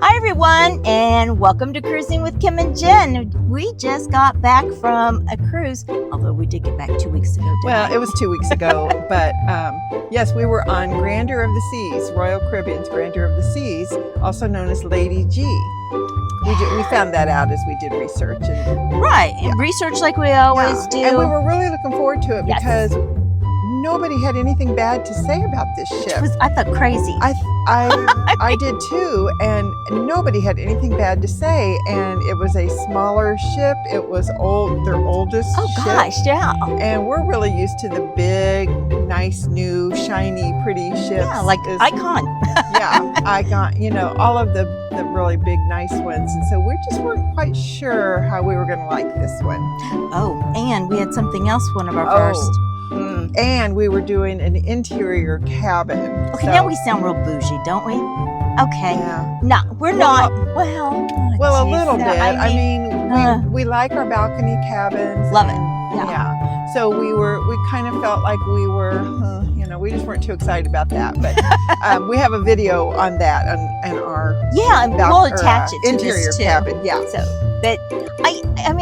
Hi everyone, and welcome to Cruising with Kim and Jen. We just got back from a cruise, although we did get back 2 weeks ago. Well, it was 2 weeks ago, but yes, we were on Grandeur of the Seas, Royal Caribbean's Grandeur of the Seas, also known as Lady G. We found that out as we did research. And research like we always do. And we were really looking forward to it Yes. because nobody had anything bad to say about this ship. I thought crazy. I did too, and nobody had anything bad to say. And it was a smaller ship. It was their oldest ship. Gosh, yeah. And we're really used to the big, nice, new, shiny, pretty ships. Yeah, like Icon. Icon. You know, all of the really big, nice ones. And so we just weren't quite sure how we were going to like this one. Oh, and we had something else. One of our first. And we were doing an interior cabin. Okay, now we sound real bougie, don't we? Okay. Yeah. No, we're not. Well, a little bit. I mean, we like our balcony cabins. Love it. Yeah. So we kind of felt like we were, we just weren't too excited about that. But we have a video on that on our we'll attach it to interior this too. cabin. Yeah. So, but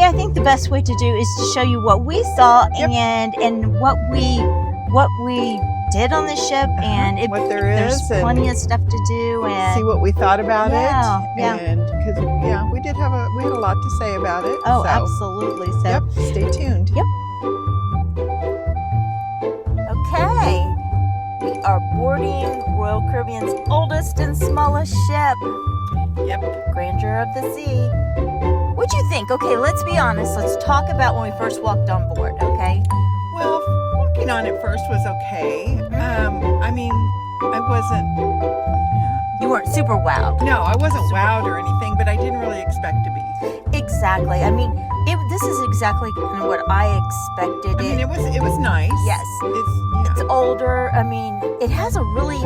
I think the best way to do is to show you what we saw and what we did on the ship, and what there's plenty of stuff to do, and see what we thought about it. Yeah. And because we had a lot to say about it. Oh, so. absolutely. So stay tuned. Yep. Okay. We are boarding Royal Caribbean's oldest and smallest ship. Yep. Grandeur of the Sea. What'd you think? Okay, let's be honest. Let's talk about when we first walked on board, okay? Well, walking on it first was okay. I mean, I wasn't... You weren't super wowed. No, I wasn't wowed or anything, but I didn't really expect to be. Exactly. I mean, this is exactly kind of what I expected. I mean, it was nice. Yes. It's older. I mean, it has a pretty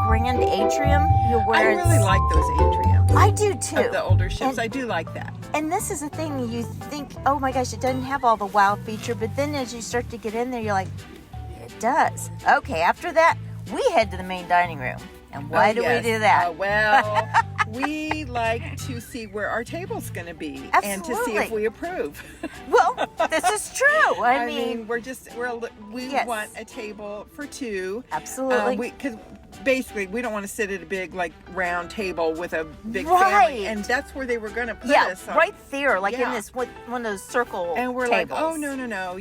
grand atrium. I really like those atriums. I do too. Of the older ships, I do like that. And this is the thing, you think, oh my gosh, it doesn't have all the wow feature, but then as you start to get in there, you're like, it does. Okay, after that, we head to the main dining room. And why do we do that? Well, we like to see where our table's going to be. Absolutely. And to see if we approve. Well, this is true. I mean, we want a table for two. Absolutely. Because basically, we don't want to sit at a big, round table with a big Right. family. And that's where they were going to put us. Right there, in this one of those circle And we're tables. like, oh, no.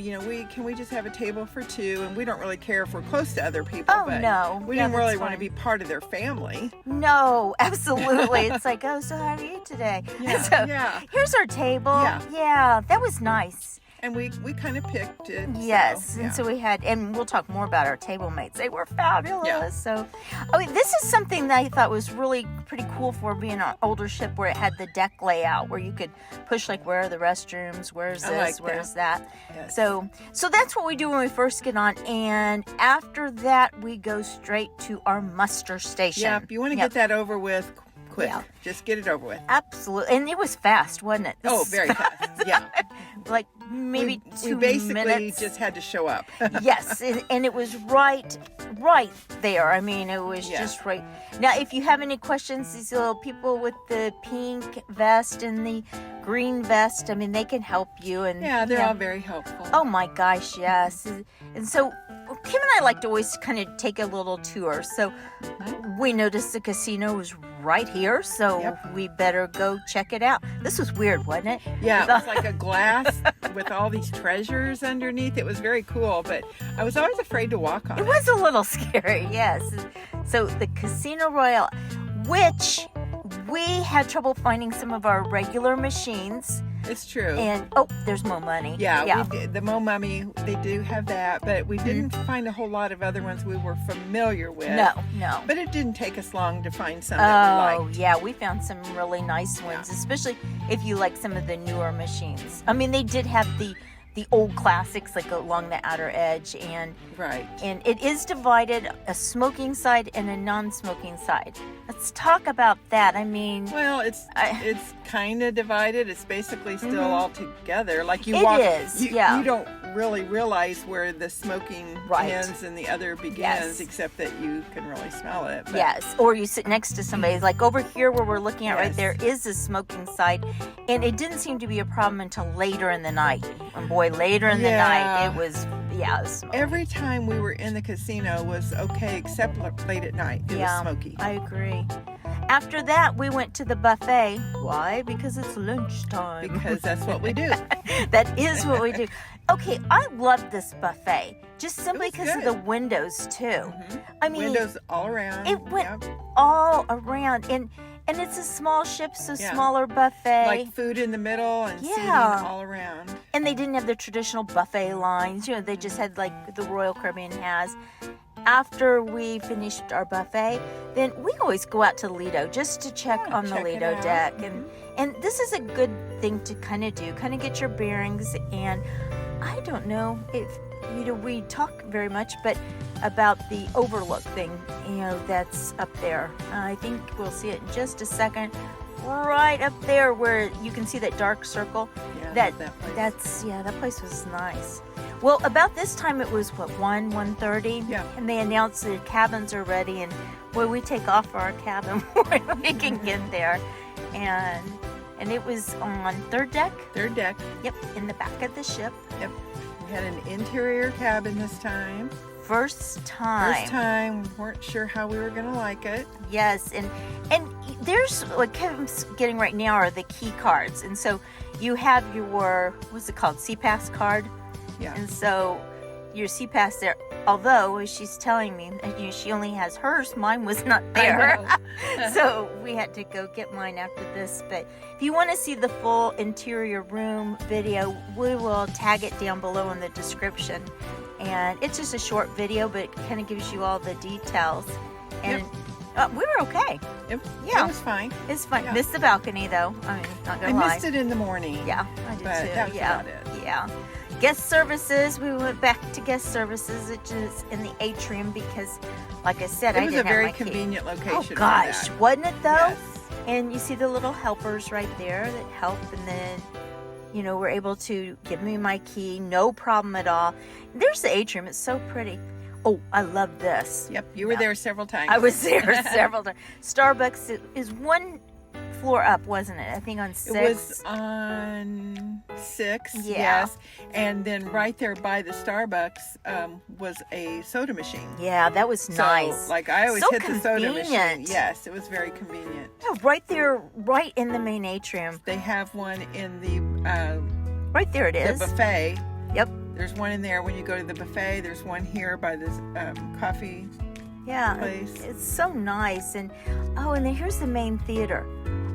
Can we just have a table for two? And we don't really care if we're close to other people. Oh, but no. We didn't really want to be part of their family. No, absolutely. It's like, oh, so how do you eat today? Yeah. Here's our table. Yeah. That was nice. And we kind of picked it. Yes, So, and so we had, and we'll talk more about our table mates. They were fabulous. Yeah. So, this is something that I thought was really pretty cool for being an older ship, where it had the deck layout where you could push where are the restrooms, where's this, where's that. Yes. So that's what we do when we first get on, and after that we go straight to our muster station. Yeah, you want to get that over with quick. Yeah. Just get it over with. Absolutely, and it was fast, wasn't it? Very fast. Yeah. Maybe 2 we basically minutes. just had to show up. Yes, and it was right there. I mean, it was just right. Now, if you have any questions, these little people with the pink vest and the green vest, I mean, they can help you. And they're all very helpful. Oh my gosh, yes. And so Kim and I like to always kind of take a little tour. So we noticed the casino was right here, so we better go check it out. This was weird, wasn't it? Yeah, it was like a glass with all these treasures underneath. It was very cool, but I was always afraid to walk on it. It was a little scary, yes. So the Casino Royale, which we had trouble finding some of our regular machines. It's true. And, there's Mo Money. Yeah. We did, the Mo Mummy, they do have that, but we didn't find a whole lot of other ones we were familiar with. No. But it didn't take us long to find some that we liked. Yeah, we found some really nice ones, especially if you like some of the newer machines. I mean, they did have the old classics, along the outer edge, and it is divided, a smoking side and a non-smoking side. Let's talk about that. I mean, well, it's kind of divided. It's basically still all together. You it walk. Is, you don't really realize where the smoking ends and the other begins, except that you can really smell it. But. Yes, or you sit next to somebody. Like over here where we're looking at right there is a smoking site, and it didn't seem to be a problem until later in the night. And boy, later in the night, it was smoky. Every time we were in the casino was okay, except late at night. It was smoky. I agree. After that, we went to the buffet. Why? Because it's lunchtime. Because that's what we do. That is what we do. Okay, I love this buffet. Just simply because of the windows, too. Mm-hmm. I mean... windows all around. It went all around. And it's a small ship, so smaller buffet. Like food in the middle and seating all around. And they didn't have the traditional buffet lines. You know, they just had like the Royal Caribbean has. After we finished our buffet, then we always go out to Lido just to check on the Lido deck. And this is a good thing to kind of do, kind of get your bearings. And I don't know if, we talk very much, but about the overlook thing, that's up there. I think we'll see it in just a second. Right up there where you can see that dark circle. Yeah, that place was nice. Well, about this time it was 1:30. Yeah. And they announced the cabins are ready, and we take off for our cabin when we can get there. And it was on third deck. Third deck. Yep, in the back of the ship. Yep. We had an interior cabin this time. First time. We weren't sure how we were going to like it. Yes, and there's what Kevin's getting right now are the key cards. And so you have your, what's it called, CPass card? Yeah. And so your CPass there, although as she's telling me, she only has hers, mine was not there. So we had to go get mine after this. But if you want to see the full interior room video, we will tag it down below in the description. And it's just a short video, but it kind of gives you all the details. And we were okay. It was fine. It's fine. Yeah. Missed the balcony, though. I mean, not gonna lie. I missed it in the morning. Yeah, I did but too. That was about it. Yeah. Guest services. We went back to guest services, which is in the Atrium because, like I said, I didn't have my key. It was a very convenient location. Oh gosh, for that. wasn't it though? Yes. And you see the little helpers right there that help, and then we're able to give me my key, no problem at all. There's the Atrium. It's so pretty. Oh, I love this. Yep, you were there several times. I was there several times. Starbucks is one floor up, wasn't it? I think on 6. It was on 6, yes. And then right there by the Starbucks was a soda machine. Yeah, that was nice. So, I always hit the soda machine. Yes, it was very convenient. Yeah, right there, right in the main atrium. They have one in the... right there it is. The buffet. Yep. There's one in there when you go to the buffet. There's one here by this coffee place. It's so nice. And and then here's the main theater.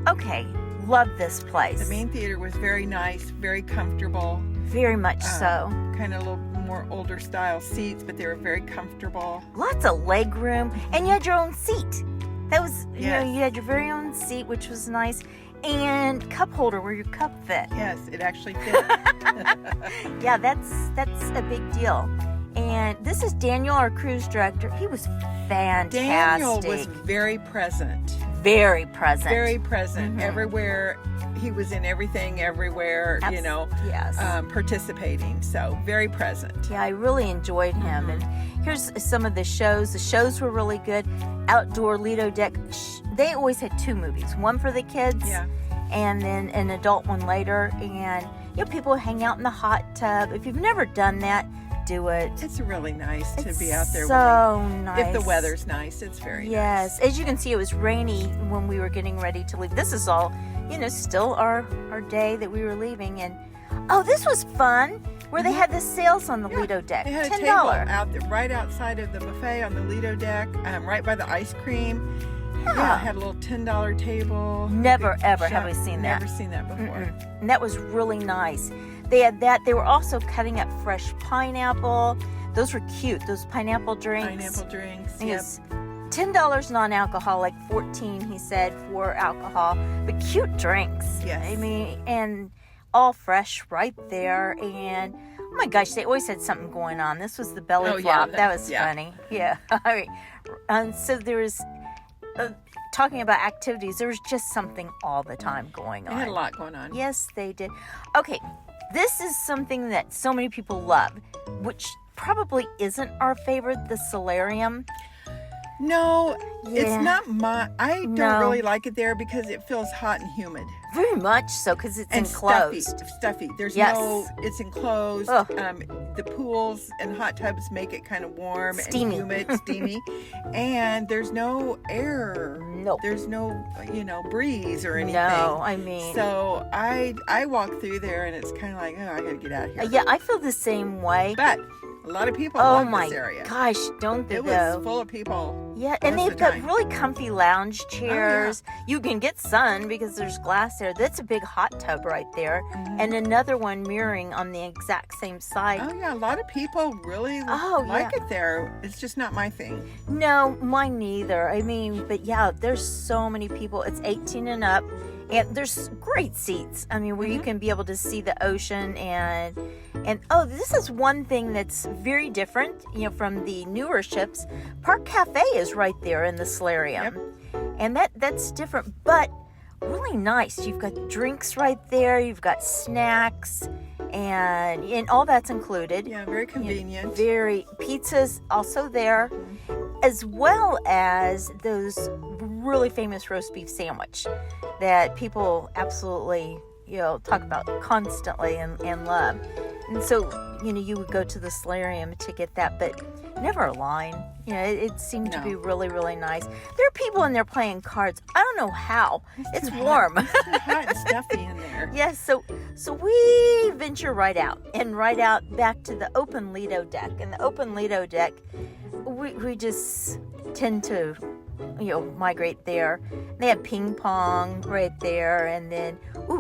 Okay, love this place. The main theater was very nice, very comfortable. Very much so. Kind of a little more older style seats, but they were very comfortable. Lots of leg room, and you had your own seat. That was, you had your very own seat, which was nice. And cup holder where your cup fit. Yes, it actually fit. Yeah, that's a big deal. And this is Daniel, our cruise director. He was fantastic. Daniel was very present. Very present. Very present. Mm-hmm. Everywhere. He was in everything, everywhere, Yes. Participating. So, very present. Yeah, I really enjoyed him. And here's some of the shows. The shows were really good. Outdoor Lido deck. They always had 2 movies. One for the kids. Yeah. And then an adult one later. And, people hang out in the hot tub. If you've never done that, do it. It's really nice to be out there. So nice. If the weather's nice, it's very nice. Yes. As you can see, it was rainy when we were getting ready to leave. This is all, still our day that we were leaving. And, this was fun. Where they had the sales on the Lido deck. They had $10. A table out there, right outside of the buffet on the Lido deck, right by the ice cream. Yeah, it had a little $10 table. Never, ever have we seen that. Never seen that before. And that was really nice. They had that. They were also cutting up fresh pineapple. Those were cute. Those pineapple drinks. Pineapple drinks, yes. $10 non-alcoholic, $14, he said, for alcohol. But cute drinks. Yes. I mean, and all fresh right there. And, oh my gosh, they always had something going on. This was the belly flop. That was funny. Yeah. I mean, and so there was... talking about activities, there was just something all the time going on. They had a lot going on. Yes, they did. Okay, This is something that so many people love, which probably isn't our favorite, the Solarium. No, Yeah. it's not I don't really like it there because it feels hot and humid. Very much so, because it's And enclosed. stuffy. There's Yes. it's enclosed. Ugh. The pools and hot tubs make it kind of warm Steamy. and humid, steamy. And there's no air. Nope. There's no, breeze or anything. No, I mean... So I walk through there and it's kind of like, oh, I got to get out of here. Yeah, I feel the same way. But a lot of people Oh love my this area. gosh, don't they It though? was full of people. Yeah, and most they've of the got time. really comfy lounge chairs. You can get sun because there's glass there. That's a big hot tub right there. Mhm. And another one mirroring on the exact same side. Oh yeah, a lot of people really like it there. It's just not my thing. No, mine neither. I mean, but yeah, there's so many people. It's 18 and up. And there's great seats. I mean, where you can be able to see the ocean and oh, this is one thing that's very different, from the newer ships. Park Cafe is right there in the Solarium. Yep. And that's different, but really nice. You've got drinks right there, you've got snacks, and all that's included. Yeah, very convenient. Pizza's also there, as well as those really famous roast beef sandwich that people absolutely talk about constantly and love. And so you would go to the Solarium to get that, but never a line. It seemed to be really, really nice. There are people in there playing cards. I don't know how. It's warm. It's too hot and stuffy in there. Yes, so we venture right out back to the open Lido deck. And the open Lido deck, we just tend to migrate there. They have ping pong right there, and then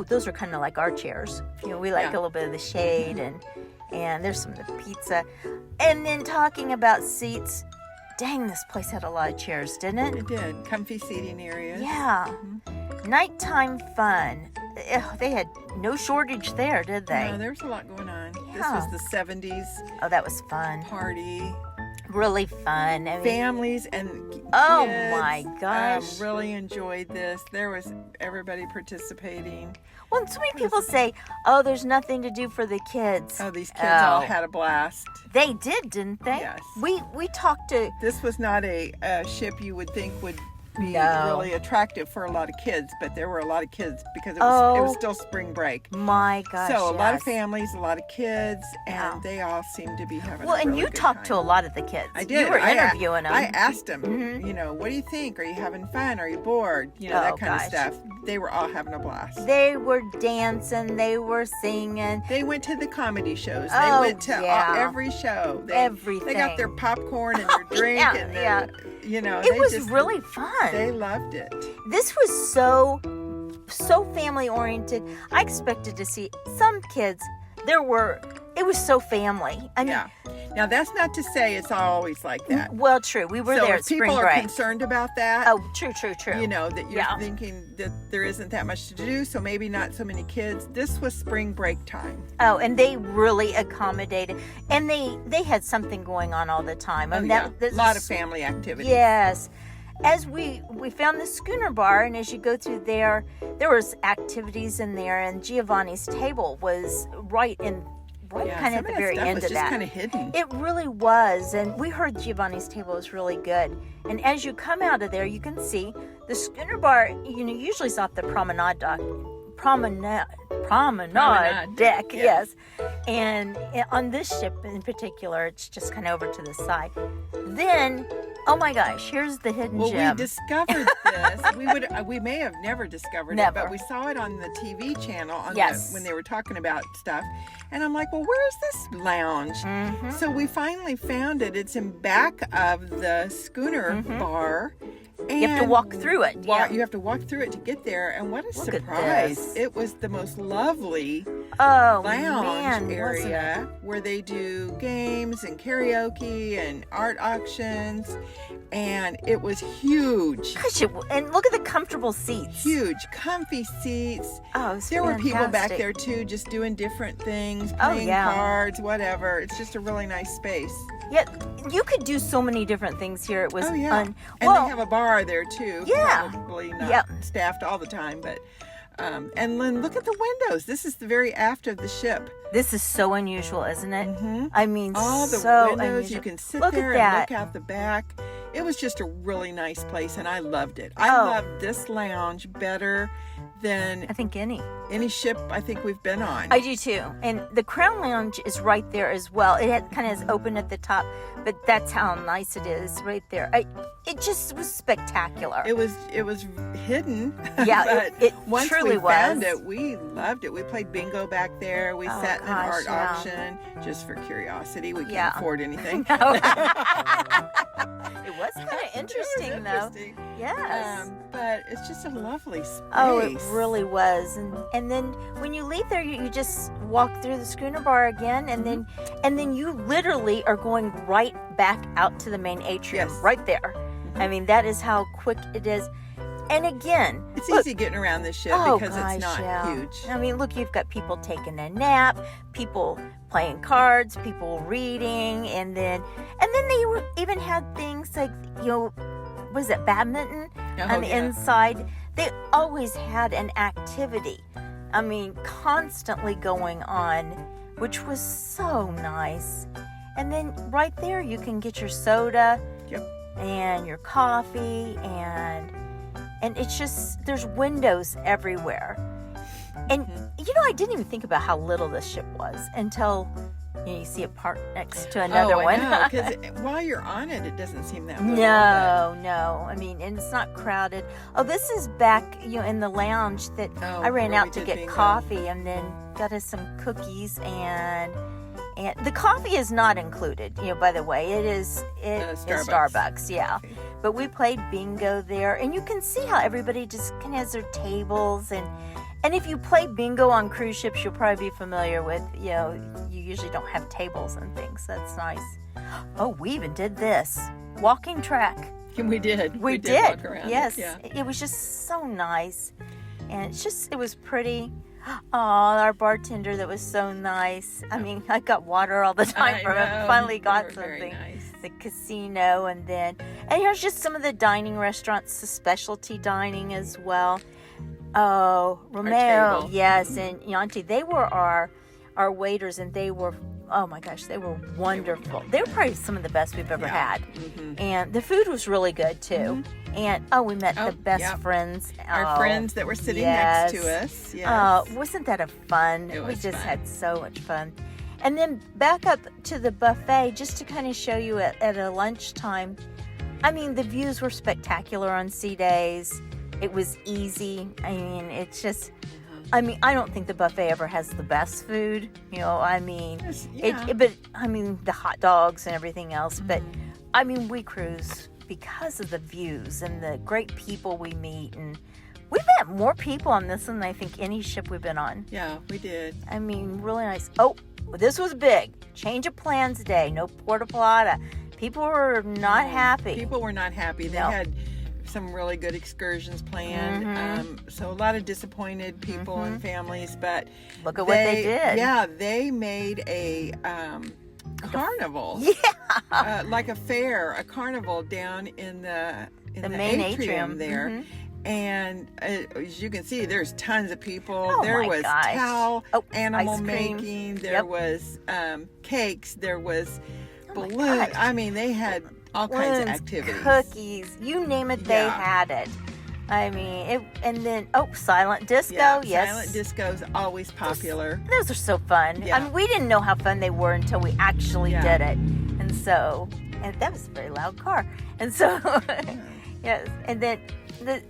those are kind of like our chairs. We like a little bit of the shade, and there's some of the pizza. And then talking about seats, dang, this place had a lot of chairs, didn't it? It did. Comfy seating areas. Yeah. Nighttime fun. They had no shortage there, did they? No, there was a lot going on. Yeah. This was the 70s Oh, that was fun. party. Really fun. I mean, Families and kids. Oh my gosh. really enjoyed this. There was everybody participating. well, so many people say, "Oh, there's nothing to do for the kids." Oh, these kids all had a blast. They did, didn't they? Yes. We talked to. This was not a ship you would think would be No. really attractive for a lot of kids, but there were a lot of kids because it was still spring break. My gosh. So a lot of yes. families, a lot of kids, and Yeah. they all seemed to be having Well, a and really you good talked to time. a lot of the kids. I did. You were interviewing them. I asked them, Mhm. what do you think? Are you having fun? Are you bored? Oh, That kind gosh. of stuff. They were all having a blast. They were dancing. They were singing. They went to the comedy shows. Oh, They went to yeah. every show. Everything. They got their popcorn and their drink Yeah, and yeah. their, It they was just, really fun. They loved it. This was so family oriented. I expected to see some kids. It was so family. I mean, Yeah. Now that's not to say it's always like that. well, true. We were So there if at spring people are break. concerned about that, Oh, true. that you're Yeah. thinking that there isn't that much to do, so maybe not so many kids. This was spring break time. Oh, and they really accommodated, and they had something going on all the time. I mean, A that's lot of family activity. Yes. As we found the schooner bar, and as you go through there was activities in there, and Giovanni's table was right kind of some at the that very stuff end was of just that. kind of hidden. It really was, and we heard Giovanni's table was really good. And as you come out of there, you can see the schooner bar. Usually it's off the promenade deck. Yes. Yes. And on this ship in particular, it's just kind of over to the side. Then, oh my gosh, here's the hidden Well, gem. we discovered this. We may have never discovered it, Never. but we saw it on the TV channel Yes. when they were talking about stuff. And I'm like, well, where's this lounge? Mhm. So we finally found it. It's in back of the schooner bar. And You have to walk through it. Yeah. You have to walk through it to get there. And what a Look at surprise. this. It was the most lovely Oh, lounge man, wasn't it? area where they do games and karaoke and art auctions, and it was huge. Gosh, and look at the comfortable seats. Huge, comfy seats. Oh, it was There were people back fantastic. there too, just doing different things, Oh, playing yeah. cards, whatever. It's just a really nice space. Yeah, you could do so many different things here. It was Oh yeah, and they have a bar there too. Yeah. Probably not Yep. staffed all the time, but And then look at the windows. This is the very aft of the ship. This is so unusual, isn't it? Mm-hmm. I mean, all the so windows. unusual. You can sit Look there at and that. look out the back. It was just a really nice place, and I loved it. I loved this lounge better than I think any ship I think we've been on. I do too. And the Crown Lounge is right there as well. It kind of is open at the top, but that's how nice it is right there. It just was spectacular. It was hidden. Yeah, but it once truly we found was. it, we loved it. We played bingo back there. We sat in an art yeah. auction just for curiosity. We Yeah. can't afford anything. No. It was kind of interesting, It was though. interesting. Yes. But it's just a lovely space. Oh, it really was. And then when you leave there, you just walk through the schooner bar again, and then you literally are going right back out to the main atrium, Yes. right there. I mean, that is how quick it is. And again, It's look, easy getting around this ship because it's not huge. I mean, look, you've got people taking a nap, people playing cards, people reading, and then even had things like, was it badminton on the inside? They always had an activity. I mean, constantly going on, which was so nice. And then right there, you can get your soda and your coffee, and it's just, there's windows everywhere. And, I didn't even think about how little this ship was until you see it parked next to another one. Because while you're on it, it doesn't seem that little. No. I mean, and it's not crowded. Oh, this is back, in the lounge that I ran out to get coffee and then got us some cookies, and the coffee is not included, by the way. It is Starbucks, yeah. Okay. But we played bingo there, and you can see how everybody just kind of has their tables, and if you play bingo on cruise ships, you'll probably be familiar with, you usually don't have tables and things. That's nice. Oh, we even did this. Walking track. We did. We did. Walk around. Yes. Yeah. It was just so nice. And it was pretty. Oh, our bartender that was so nice. I mean, I got water all the time from him. Finally got something. Very nice. The casino, and here's just some of the dining restaurants, the specialty dining as well. Oh, Romeo, yes, and Yanti, they were our waiters, and they were, oh my gosh, they were wonderful. They were probably some of the best we've ever had. And the food was really good too. And we met the best friends. Our friends that were sitting next to us. Yes. Wasn't that a fun? It was We just fun. had so much fun. And then back up to the buffet, just to kind of show you at a lunchtime. I mean, the views were spectacular on sea days. It was easy. I mean, it's just, I don't think the buffet ever has the best food. But the hot dogs and everything else. But we cruise because of the views and the great people we meet. And we met more people on this than I think any ship we've been on. Yeah, we did. I mean, really nice. Oh, this was big. Change of plans day. No porta plata. People were not happy. People were not happy. They had some really good excursions planned. So a lot of disappointed people and families, but look at what they did. Yeah, they made a carnival. Yeah. Like a fair, a carnival down in the main atrium there. And as you can see, there's tons of people. Oh, there my was gosh. towel, animal ice cream. making. There was cakes. There was balloons. gosh. I mean, they had all kinds of Balloons, activities. cookies, you name it, they had it. I mean, and then silent disco. Yeah, Yes, silent disco is always popular. those are so fun. Yeah. I mean, we didn't know how fun they were until we actually did it, and that was a very loud car, and so yes, and then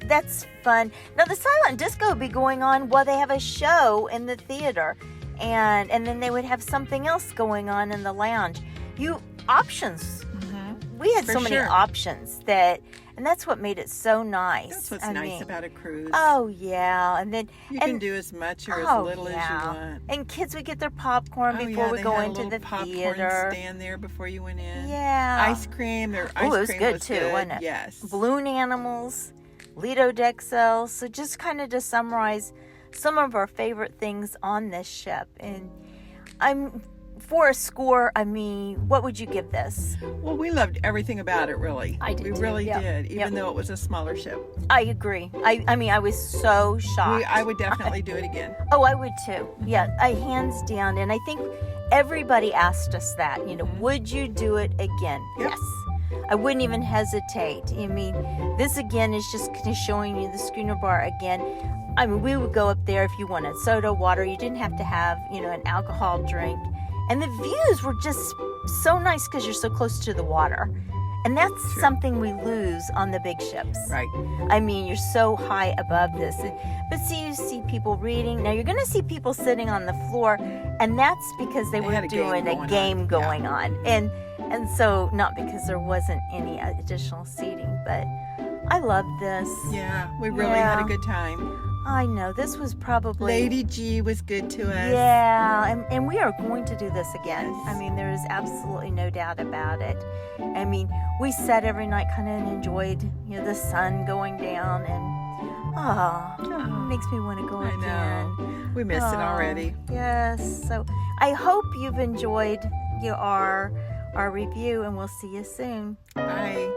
that's fun. Now the silent disco would be going on while they have a show in the theater, and then they would have something else going on in the lounge. Options. We had so many options and that's what made it so nice. That's what's nice about a cruise. Oh yeah, and then you can do as much or as little as you want. And kids would get their popcorn before we go into the theater. Stand there before you went in. Yeah. Ice cream. Their ice it was cream good was too, good. wasn't it? Yes. Balloon animals, Lido deck cells. So just kind of to summarize some of our favorite things on this ship, and for a score, I mean, what would you give this? Well, we loved everything about it, really. I did We too. really Yep. did, even though it was a smaller ship. I agree. I mean, I was so shocked. I would definitely do it again. Oh, I would too. Yeah, I hands down. And I think everybody asked us that, you know, would you do it again? Yep. Yes. I wouldn't even hesitate. I mean, this again is just kind of showing you the schooner bar again. I mean, we would go up there if you wanted soda, water. You didn't have to have, you know, an alcohol drink. And the views were just so nice because you're so close to the water. And that's True. something we lose on the big ships. Right. I mean, you're so high above this. But see, you see people reading. Now, you're going to see people sitting on the floor, and that's because they were had a game doing a going game on. going on. And so, not because there wasn't any additional seating, but I loved this. Yeah, we really had a good time. I know. This was probably... Lady G was good to us. Yeah, and we are going to do this again. Yes. I mean, there is absolutely no doubt about it. I mean, we sat every night kind of and enjoyed, you know, the sun going down, and it makes me want to go I again. know. We missed it already. Yes. So I hope you've enjoyed our review, and we'll see you soon. Bye.